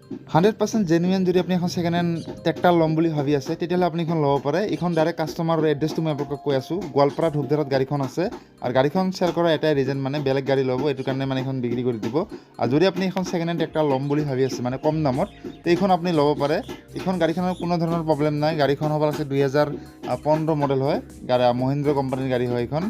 100% genuine যদি আপুনি এখন ছেকেণ্ড হেণ্ড ট্ৰেক্টাৰ ল'ম বুলি ভাবি আছে তেতিয়াহ'লে আপুনি এখন ল'ব পাৰে। এইখন ডাইৰেক্ট কাষ্টমাৰৰ এড্ৰেছটো মই আপোনালোকক কৈ আছোঁ। গোৱালপাৰা ধূপধাৰাত গাড়ীখন আছে আৰু গাড়ীখন চেল কৰাৰ এটাই ৰিজন মানে বেলেগ গাড়ী ল'ব, এইটো কাৰণে মানে এখন বিক্ৰী কৰি দিব। আৰু যদি আপুনি এখন ছেকেণ্ড হেণ্ড ট্ৰেক্টাৰ ল'ম বুলি ভাবি আছে মানে কম দামত, তো এইখন আপুনি ল'ব পাৰে। এইখন গাড়ীখনৰ কোনো ধৰণৰ প্ৰব্লেম নাই। গাড়ীখন হ'ব আছে 2015 মডেল হয়, মহিন্দ্ৰ কোম্পানীৰ গাড়ী হয় এইখন।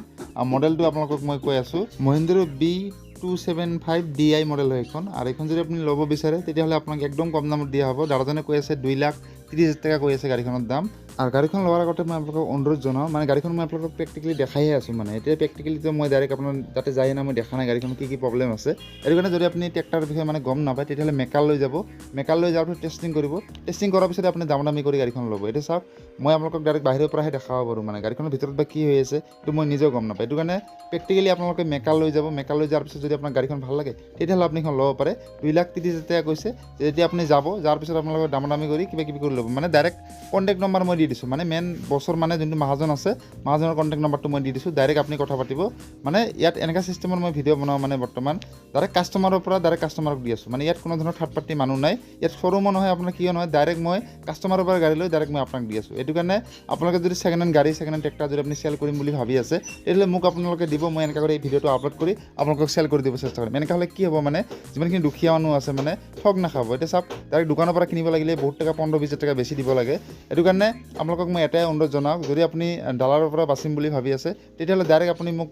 মডেলটো আপোনালোকক মই কৈ আছোঁ, মহিন্দ্ৰ B275 DI মডেল হয় এইখন। আৰু এইখন যদি আপুনি ল'ব বিচাৰে তেতিয়াহ'লে আপোনাক একদম কম দামত দিয়া হ'ব। দাদাজনে কৈ আছে 2,30,000 টকা কৈ আছে গাড়ীখনৰ দাম। আৰু গাড়ীখন লোৱাৰ আগতে মই আপোনালোকক অনুৰোধ জনাওঁ, মানে গাড়ীখন মই আপোনালোকক প্ৰেক্টিকেলি দেখাইহে আছোঁ। মানে এতিয়া প্ৰেক্টিকেলিটো মই ডাইৰেক্ট আপোনাৰ তাতে যাই না মই দেখা নাই গাড়ীখন কি প্ৰব্লেম আছে। সেইটো কাৰণে যদি আপুনি ট্ৰেক্টাৰৰ বিষয়ে মানে গম নাপায় তেতিয়াহ'লে মেকাৰ লৈ যাব। মেকাৰ লৈ যাওঁতে টেষ্টিং কৰিব। টেষ্টিং কৰাৰ পিছত আপুনি দামী কৰি গাড়ীখন ল'ব। এইটো চাওক, মই আপোনালোকক ডাইৰেক্ট বাহিৰৰ পৰাহে দেখাব পাৰোঁ। মানে গাড়ীখনৰ ভিতৰত বা কি হৈ আছে সেইটো মই নিজেও গম নাপায়। এইটো কাৰণে প্ৰেক্টিকেলি আপোনালোকে মেকাৰ লৈ যাব। মেকাৰ লৈ যোৱাৰ পিছত যদি আপোনাৰ গাড়ীখন ভাল লাগে তেতিয়াহ'লে আপুনি এখন ল'ব পাৰে। 2,30,000 টকা কৈছে। যেতিয়া আপুনি যাব, যোৱাৰ পিছত আপোনালোকে দামী কৰি কিবা কিবি কৰি ল'ব। মানে ডাইৰেক্ট কণ্টেক্ট নম্বৰ মই দি দিছোঁ। মানে মেইন বছৰ মানে যোনটো মহাজন আছে, মহাজনৰ কণ্টেক্ট নম্বৰটো মই দি দিছোঁ। ডাইৰেক্ট আপুনি কথা পাতিব। মানে ইয়াত এনেকুৱা চিষ্টেমৰ মই ভিডিঅ' বনাওঁ মানে বৰ্তমান ডাইৰেক্ট কাষ্টমাৰৰ পৰা ডাইৰেক্ট কাষ্টমাৰক দি আছোঁ। মানে ইয়াত কোনো ধৰণৰ থাৰ্ড পাৰ্টি মানুহ নাই। ইয়াত শ্বৰুমো নহয়, আপোনাৰ কিয় নহয়, ডাইৰেক্ট মই কাষ্টমাৰৰ পৰা গাড়ী লৈ ডাইৰেক্ট মই আপোনাক দি আছোঁ। এইটো কাৰণে আপোনালোকে যদি ছেকেণ্ড হেণ্ড গাড়ী, ছেকেণ্ড হেণ্ড ট্ৰেক্টাৰ যদি আপুনি চেল কৰিম বুলি ভাবি আছে তেতিয়াহ'লে মোক আপোনালোকে দিব। মই এনেকৈ কৰি এই ভিডিঅ'টো আপলোড কৰি আপোনালোকক চেল কৰি দিব চেষ্টা কৰিম। এনেকৈ হ'লে কি হ'ব, মানে যিমানখিনি দুখীয়া মানুহ আছে মানে ঠগ নাখাব। এতিয়া চাওক, ডাইৰেক্ট দোকানৰ পৰা কিনিব লাগিলে বহুত টকা 15-20 টকা বেছি দিব লাগে। সেইটো কাৰণে আপোনালোকক মই এটাই অনুৰোধ জনাওঁ, যদি আপুনি দালালৰ পৰা বাচিম বুলি ভাবি আছে তেতিয়াহ'লে ডাইৰেক্ট আপুনি মোক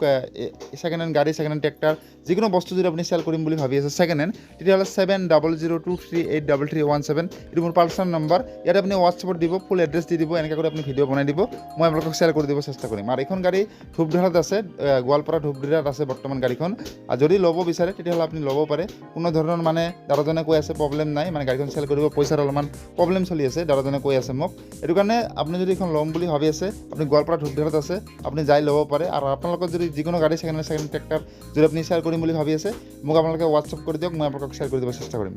ছেকেণ্ড হেণ্ড গাড়ী, ছেকেণ্ড হেণ্ড ট্ৰেক্টাৰ যিকোনো বস্তু যদি আপুনি চেল কৰিম বুলি ভাবি আছে ছেকেণ্ড হেণ্ড, তেতিয়াহ'লে 7002383317 এইটো মোৰ পাৰ্চনেল নম্বৰ। ইয়াত আপুনি হোৱাটছএপত দিব, ফুল এড্ৰেছ দি দিব, এনেকৈ কৰি আপুনি ভিডিঅ' বনাই দিব। মই আপোনালোকক চেল কৰি দিব চেষ্টা কৰিম। আৰু এইখন গাড়ী ধূপধাৰাত আছে, গোৱালপাৰা ধূপধাৰাত আছে বৰ্তমান গাড়ীখন। আৰু যদি ল'ব বিচাৰে তেতিয়াহ'লে আপুনি ল'ব পাৰে। কোনো ধৰণৰ মানে দাদাজনে কৈ আছে প্ৰব্লেম নাই, মানে গাড়ীখন চেল কৰিব, পইচাৰ অলপমান প্ৰব্লেম চলি আছে, দাদাজনে কৈ আছে মোক। সেইটো কাৰণে আপুনি যদি এখন ল'ম বুলি ভাবি আছে, আপুনি গোৱালপাৰা ধূপধাৰাত আছে, আপুনি যাই ল'ব পাৰে। আৰু আপোনালোকৰ যদি যিকোনো গাড়ী, ছেকেণ্ড হেণ্ড ট্ৰেক্টাৰ যদি আপুনি চেল কৰিম বুলি ভাবি আছে, মোক আপোনালোকে হোৱাটছএপ কৰি দিয়ক, মই আপোনালোকক চেল কৰি দিব চেষ্টা কৰিম।